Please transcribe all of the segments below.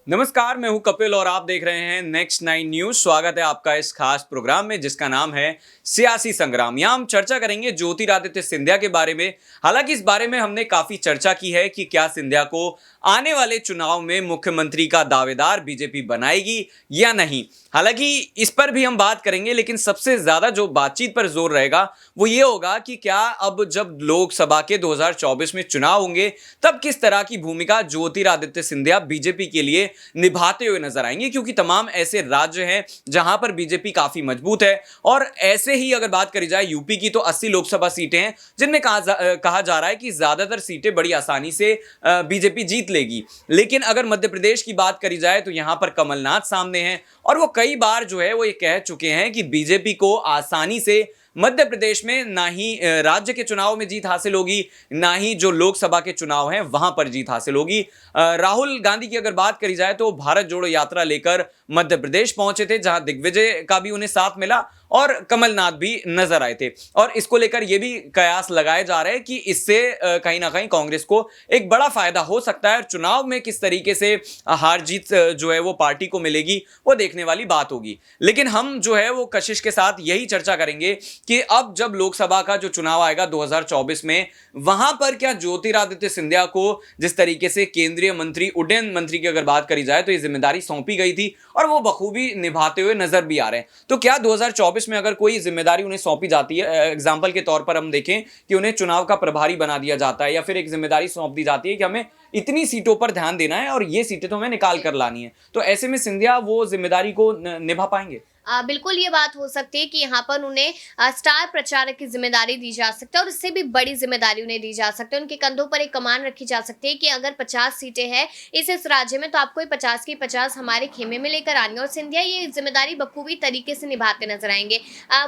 नमस्कार, मैं हूं कपिल और आप देख रहे हैं नेक्स्ट 9 न्यूज। स्वागत है आपका इस खास प्रोग्राम में जिसका नाम है सियासी संग्राम। यहां हम चर्चा करेंगे ज्योतिरादित्य सिंधिया के बारे में। हालांकि इस बारे में हमने काफी चर्चा की है कि क्या सिंधिया को आने वाले चुनाव में मुख्यमंत्री का दावेदार बीजेपी बनाएगी या नहीं। हालांकि इस पर भी हम बात करेंगे, लेकिन सबसे ज्यादा जो बातचीत पर जोर रहेगा वो ये होगा कि क्या अब जब लोकसभा के 2024 में चुनाव होंगे तब किस तरह की भूमिका ज्योतिरादित्य सिंधिया बीजेपी के लिए निभाते हुए नजर आएंगे, क्योंकि तमाम ऐसे राज्य हैं जहां पर बीजेपी काफी मजबूत है। और ऐसे ही अगर बात करी जाए यूपी की, तो 80 लोकसभा सीटें हैं जिनमें कहा जा रहा है कि ज्यादातर सीटें बड़ी आसानी से बीजेपी जीत लेगी। लेकिन अगर मध्य प्रदेश की बात करी जाए तो यहां पर कमलनाथ सामने हैं और वो कई बार जो है वो ये कह चुके हैं कि बीजेपी को आसानी से मध्य प्रदेश में ना ही राज्य के चुनाव में जीत हासिल होगी, ना ही जो लोकसभा के चुनाव हैं वहां पर जीत हासिल होगी। राहुल गांधी की अगर बात करी जाए तो भारत जोड़ो यात्रा लेकर मध्य प्रदेश पहुंचे थे, जहां दिग्विजय का भी उन्हें साथ मिला और कमलनाथ भी नजर आए थे। और इसको लेकर यह भी कयास लगाए जा रहे हैं कि इससे कहीं ना कहीं कांग्रेस को एक बड़ा फायदा हो सकता है और चुनाव में किस तरीके से हार जीत जो है वो पार्टी को मिलेगी वो देखने वाली बात होगी। लेकिन हम जो है वो कशिश के साथ यही चर्चा करेंगे कि अब जब लोकसभा का जो चुनाव आएगा 2024 में, वहां पर क्या ज्योतिरादित्य सिंधिया को जिस तरीके से केंद्रीय मंत्री, उड्डयन मंत्री की अगर बात करी जाए तो ये जिम्मेदारी सौंपी गई थी और वो बखूबी निभाते हुए नजर भी आ रहे हैं। तो क्या 2024 में अगर कोई जिम्मेदारी उन्हें सौंपी जाती है, एग्जाम्पल के तौर पर हम देखें कि उन्हें चुनाव का प्रभारी बना दिया जाता है या फिर एक जिम्मेदारी सौंप दी जाती है कि हमें इतनी सीटों पर ध्यान देना है और ये सीटें तो हमें निकाल कर लानी है, तो ऐसे में सिंधिया वो जिम्मेदारी को निभा पाएंगे? बिल्कुल ये बात हो सकती है कि यहाँ पर उन्हें स्टार प्रचारक की जिम्मेदारी दी जा सकती है और इससे भी बड़ी जिम्मेदारी उन्हें दी जा सकती है। उनके कंधों पर एक कमान रखी जा सकती है कि अगर 50 सीटें हैं इस राज्य में, तो आपको 50 की 50 हमारे खेमे में लेकर आनी है। और सिंधिया ये जिम्मेदारी बखूबी तरीके से निभाते नजर आएंगे।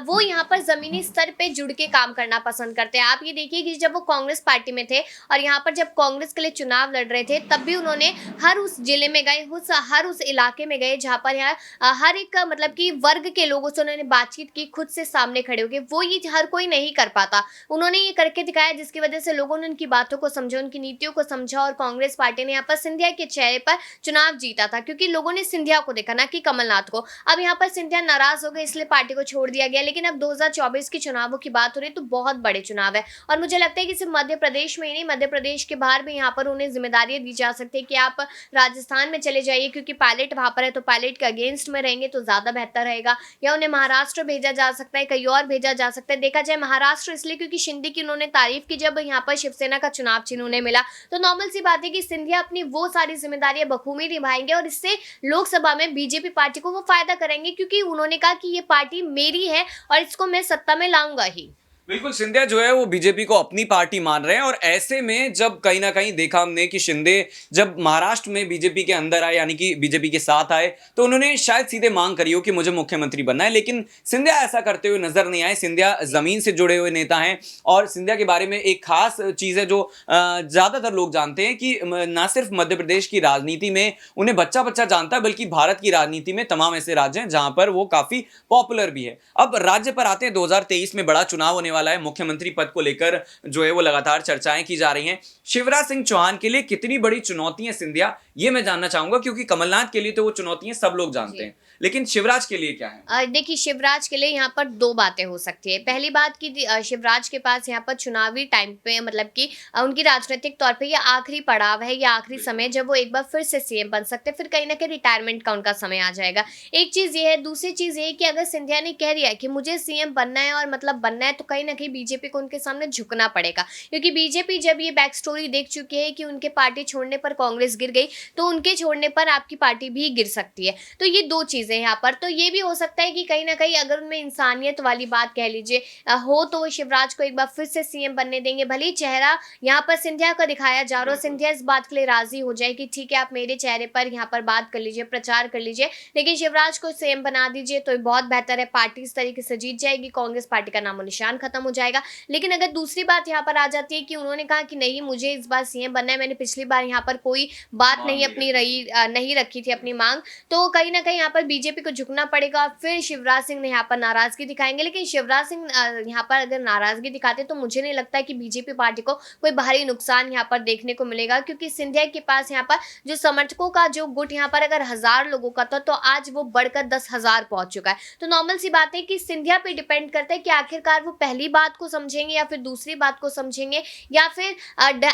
वो यहाँ पर जमीनी स्तर पर जुड़ के काम करना पसंद करते हैं। आप ये देखिए कि जब वो कांग्रेस पार्टी में थे और यहाँ पर जब कांग्रेस के लिए चुनाव लड़ रहे थे, तब भी उन्होंने हर उस जिले में गए, हर उस इलाके में गए जहाँ पर यहाँ हर एक मतलब की वर्ग के लोगों से उन्होंने बातचीत की, खुद से सामने खड़े होके। वो ये हर कोई नहीं कर पाता, उन्होंने ये करके दिखाया, जिसकी वजह से लोगों ने उनकी बातों को समझा, उनकी नीतियों को समझा और कांग्रेस पार्टी ने यहाँ पर सिंधिया के चेहरे पर चुनाव जीता था, क्योंकि लोगों ने सिंधिया को देखा, ना कि कमलनाथ को। अब यहाँ पर सिंधिया नाराज हो गए, इसलिए पार्टी को छोड़ दिया गया। लेकिन अब 2024 के चुनावों की बात हो रही है तो बहुत बड़े चुनाव है और मुझे लगता है कि सिर्फ मध्य प्रदेश में ही नहीं, मध्य प्रदेश के बाहर भी यहाँ पर उन्हें जिम्मेदारियां दी जा सकती है कि आप राजस्थान में चले जाइए, क्योंकि पायलट वहां पर है, तो पायलट के अगेंस्ट में रहेंगे तो ज्यादा बेहतर रहेगा। या उन्हें महाराष्ट्र भेजा जा सकता है, कहीं और भेजा जा सकता है। देखा जाए महाराष्ट्र इसलिए क्योंकि शिंदे की उन्होंने तारीफ की जब यहाँ पर शिवसेना का चुनाव चिन्ह उन्हें मिला। तो नॉर्मल सी बात है कि सिंधिया अपनी वो सारी जिम्मेदारियां बखूबी निभाएंगे और इससे लोकसभा में बीजेपी पार्टी को वो फायदा करेंगे, क्योंकि उन्होंने कहा कि ये पार्टी मेरी है और इसको मैं सत्ता में लाऊंगा ही। बिल्कुल, सिंधिया जो है वो बीजेपी को अपनी पार्टी मान रहे हैं और ऐसे में जब कहीं ना कहीं देखा हमने कि शिंदे जब महाराष्ट्र में बीजेपी के अंदर आए, यानी कि बीजेपी के साथ आए, तो उन्होंने शायद सीधे मांग करी हो कि मुझे मुख्यमंत्री बनना है। लेकिन सिंधिया ऐसा करते हुए नजर नहीं आए। सिंधिया जमीन से जुड़े हुए नेता हैं और सिंधिया के बारे में एक खास चीज है जो ज्यादातर लोग जानते हैं कि ना सिर्फ मध्य प्रदेश की राजनीति में उन्हें बच्चा बच्चा जानता है, बल्कि भारत की राजनीति में तमाम ऐसे राज्य हैं जहां पर वो काफी पॉपुलर भी है। अब राज्य पर आते हैं, 2023 में बड़ा चुनाव होने वाला है। मुख्यमंत्री पद को लेकर जो है वो लगातार चर्चाएं की जा रही हैं। शिवराज सिंह चौहान के लिए कितनी बड़ी चुनौती है सिंधिया, ये मैं जानना चाहूंगा, क्योंकि कमलनाथ के लिए तो वो चुनौतियां सब लोग जानते हैं, लेकिन शिवराज के लिए क्या है? देखिए, शिवराज के लिए यहाँ पर दो बातें हो सकती है। पहली बात कि शिवराज के पास यहाँ पर चुनावी टाइम पे, मतलब कि उनकी राजनीतिक तौर पे ये आखिरी पड़ाव है, या आखिरी समय जब वो एक बार फिर से सीएम बन सकते हैं, फिर कहीं ना कहीं रिटायरमेंट का उनका समय आ जाएगा। एक चीज ये है। दूसरी चीज ये है कि अगर सिंधिया ने कह दिया है कि मुझे सीएम बनना है और मतलब बनना है, तो कहीं ना कहीं बीजेपी को उनके सामने झुकना पड़ेगा, क्योंकि बीजेपी जब ये बैक स्टोरी देख चुकी है कि उनके पार्टी छोड़ने पर कांग्रेस गिर गई, तो उनके छोड़ने पर आपकी पार्टी भी गिर सकती है। तो ये दो चीजें यहाँ पर। तो ये भी हो सकता है कि कहीं ना कहीं अगर उनमें इंसानियत वाली बात कह लीजिए हो, तो वो शिवराज को एक बार फिर से सीएम बनने देंगे। भले ही चेहरा यहाँ पर सिंधिया का दिखाया जा रहा हो, सिंधिया इस बात के लिए राजी हो जाए कि ठीक है, आप मेरे चेहरे पर यहाँ पर बात कर लीजिए, प्रचार कर लीजिए, लेकिन शिवराज को सीएम बना दीजिए तो बहुत बेहतर है। पार्टी इस तरीके से जीत जाएगी, कांग्रेस पार्टी का नामो निशान खत्म हो जाएगा। लेकिन अगर दूसरी बात यहाँ पर आ जाती है कि उन्होंने कहा कि नहीं, मुझे इस बार सीएम बनना है, मैंने पिछली बार यहाँ पर कोई बात नहीं अपनी नहीं रखी थी, अपनी मांग, तो कहीं ना कहीं यहाँ पर बीजेपी को झुकना पड़ेगा, फिर शिवराज सिंह ने यहाँ पर नाराजगी दिखाएंगे। लेकिन शिवराज सिंह यहाँ पर अगर नाराजगी दिखाते तो मुझे नहीं लगता कि बीजेपी पार्टी को कोई भारी नुकसान यहाँ पर देखने को मिलेगा, क्योंकि सिंधिया के पास यहाँ पर जो समर्थकों का जो गुट यहाँ पर अगर 1000 लोगों का था तो आज वो बढ़कर 10,000 पहुंच चुका है। तो नॉर्मल सी बात है कि सिंधिया पे डिपेंड करता है कि आखिरकार वो पहली बात को समझेंगे या फिर दूसरी बात को समझेंगे, या फिर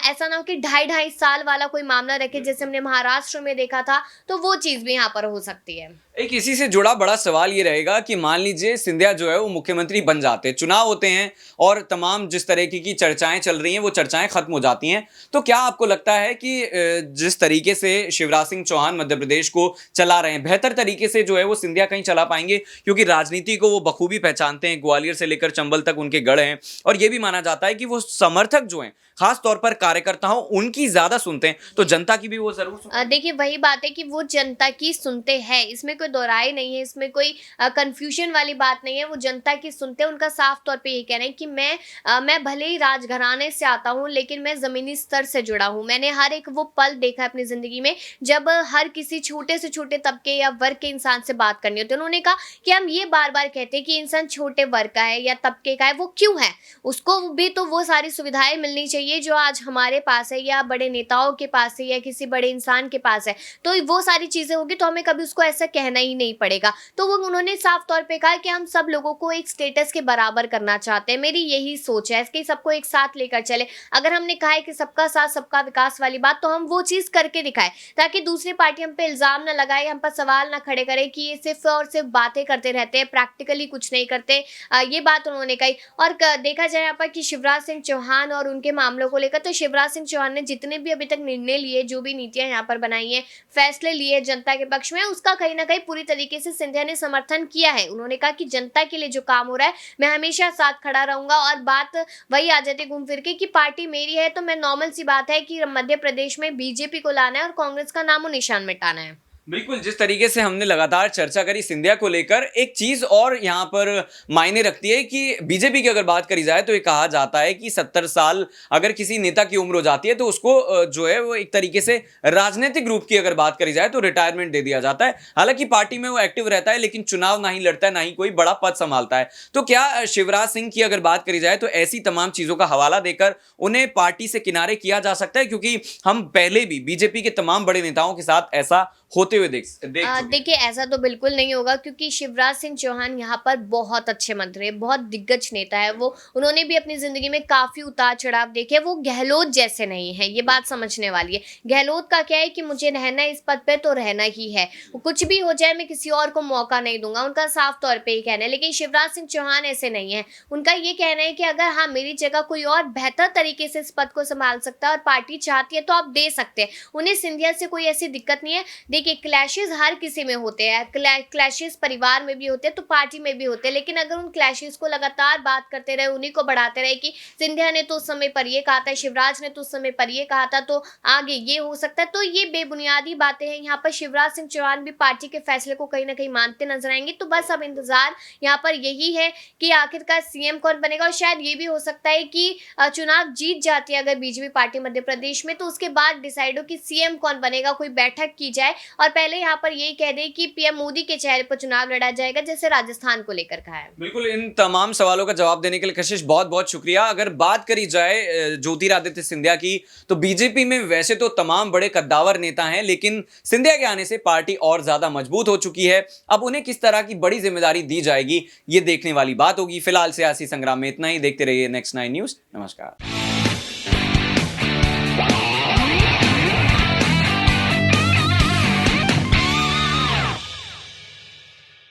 ऐसा ना हो कि 2.5 साल वाला कोई मामला रखे जैसे हमने महाराष्ट्र में देखा था, तो वो चीज भी यहाँ पर हो सकती है। एक इसी से जुड़ा बड़ा सवाल ये रहेगा कि मान लीजिए सिंधिया जो है वो मुख्यमंत्री बन जाते हैं, चुनाव होते हैं और तमाम जिस तरीके की चर्चाएं चल रही हैं वो चर्चाएं खत्म हो जाती हैं, तो क्या आपको लगता है कि जिस तरीके से शिवराज सिंह चौहान मध्य प्रदेश को चला रहे हैं, बेहतर तरीके से जो है वो सिंधिया कहीं चला पाएंगे? क्योंकि राजनीति को वो बखूबी पहचानते हैं, ग्वालियर से लेकर चंबल तक उनके गढ़ हैं, और ये भी माना जाता है कि वो समर्थक जो हैं, खास तौर पर कार्यकर्ता हो, उनकी ज्यादा सुनते हैं, तो जनता की भी वो जरूर देखिए वही बात है कि वो जनता की सुनते हैं, इसमें कोई दोहराई नहीं है, इसमें कोई कंफ्यूजन वाली बात नहीं है। वो जनता की सुनते हैं। उनका साफ तौर पे ये कहना है कि मैं भले ही राजघराने से आता हूँ लेकिन मैं जमीनी स्तर से जुड़ा हूँ। मैंने हर एक वो पल देखा है अपनी जिंदगी में जब हर किसी छोटे से छोटे तबके या वर्ग के इंसान से बात करनी होती है। उन्होंने कहा कि हम ये बार बार कहते हैं कि इंसान छोटे वर्ग का है या तबके का है, वो क्यों है? उसको भी तो वो सारी सुविधाएं मिलनी चाहिए जो आज हमारे पास है या बड़े नेताओं के पास है या किसी बड़े इंसान के पास है। तो वो सारी चीजें होगी तो हमें कभी उसको ऐसा कहना ही नहीं पड़ेगा। तो वो उन्होंने साफ तौर पे कहा कि हम सब लोगों को एक स्टेटस के बराबर करना चाहते हैं। मेरी यही सोच है कि सबको एक साथ लेकर चले। अगर हमने कहा है कि सबका साथ सबका विकास वाली बात, तो हम वो चीज करके दिखाएं ताकि दूसरी पार्टी हम पे इल्जाम ना लगाए, हम पर सवाल ना खड़े करे कि ये सिर्फ और सिर्फ बातें करते रहते हैं, प्रैक्टिकली कुछ नहीं करते। ये बात उन्होंने कही। और देखा जाए यहाँ पर कि शिवराज सिंह चौहान और उनके मामलों को लेकर, तो शिवराज सिंह चौहान ने जितने भी अभी तक निर्णय लिए, जो भी नीतियां यहाँ पर बनाई हैं, फैसले लिए जनता के पक्ष में, उसका कहीं ना कहीं पूरी तरीके से सिंधिया ने समर्थन किया है। उन्होंने कहा कि जनता के लिए जो काम हो रहा है मैं हमेशा साथ खड़ा रहूंगा। और बात वही आ जाती है घूम फिर के कि पार्टी मेरी है, तो मैं नॉर्मल सी बात है कि मध्य प्रदेश में बीजेपी को लाना है और कांग्रेस का नामो निशान मिटाना है। बिल्कुल, जिस तरीके से हमने लगातार चर्चा करी सिंधिया को लेकर, एक चीज और यहाँ पर मायने रखती है कि बीजेपी की अगर बात करी जाए तो ये कहा जाता है कि 70 साल अगर किसी नेता की उम्र हो जाती है तो उसको जो है वो एक तरीके से राजनीतिक रूप की अगर बात करी जाए तो रिटायरमेंट दे दिया जाता है। हालांकि पार्टी में वो एक्टिव रहता है लेकिन चुनाव ना ही लड़ता है, ना ही कोई बड़ा पद संभालता है। तो क्या शिवराज सिंह की अगर बात करी जाए तो ऐसी तमाम चीजों का हवाला देकर उन्हें पार्टी से किनारे किया जा सकता है? क्योंकि हम पहले भी बीजेपी के तमाम बड़े नेताओं के साथ ऐसा होते हुए देखिए ऐसा तो बिल्कुल नहीं होगा, क्योंकि शिवराज सिंह चौहान यहाँ पर बहुत अच्छे मंत्री है, बहुत दिग्गज नेता है। उन्होंने भी अपनी जिंदगी में काफी उतार चढ़ाव देखे। वो गहलोत जैसे नहीं है, ये बात समझने वाली है। गहलोत का क्या है कि मुझे रहना इस पद पे तो रहना ही है, कुछ भी हो जाए मैं किसी और को मौका नहीं दूंगा, उनका साफ तौर पर ही कहना है। लेकिन शिवराज सिंह चौहान ऐसे नहीं है। उनका ये कहना है कि अगर हाँ मेरी जगह कोई और बेहतर तरीके से इस पद को संभाल सकता है और पार्टी चाहती है तो आप दे सकते हैं। उन्हें सिंधिया से कोई ऐसी दिक्कत नहीं है। देखिए क्लैशेस हर किसी में होते हैं, क्लैशेस परिवार में भी होते हैं तो पार्टी में भी होते हैं, लेकिन अगर उन क्लैशेस को लगातार बात करते रहे, उन्हीं को बढ़ाते रहे कि सिंधिया ने तो उस समय पर ये कहा था, शिवराज ने तो उस समय पर ये कहा था, तो आगे ये हो सकता है, तो ये बेबुनियादी बातें हैं। यहाँ पर शिवराज सिंह चौहान भी पार्टी के फैसले को कहीं ना कहीं मानते नजर आएंगे। तो बस अब इंतजार यहाँ पर यही है कि आखिरकार सीएम कौन बनेगा। और शायद ये भी हो सकता है कि चुनाव जीत जाती है अगर बीजेपी पार्टी मध्य प्रदेश में, तो उसके बाद डिसाइड हो कि सीएम कौन बनेगा, कोई बैठक की जाए और पहले यहाँ पर यही कह दे कि पीएम मोदी के चेहरे पर चुनाव लड़ा जाएगा, जैसे राजस्थान को लेकर कहा है। बिल्कुल, इन तमाम सवालों का जवाब देने के लिए कशिश बहुत बहुत शुक्रिया। अगर बात करी जाए ज्योतिरादित्य सिंधिया की, तो बीजेपी में वैसे तो तमाम बड़े कद्दावर नेता हैं, लेकिन सिंधिया के आने से पार्टी और ज्यादा मजबूत हो चुकी है। अब उन्हें किस तरह की बड़ी जिम्मेदारी दी जाएगी, ये देखने वाली बात होगी। फिलहाल सियासी संग्राम में इतना ही। देखते रहिए नेक्स्ट 9 न्यूज। नमस्कार।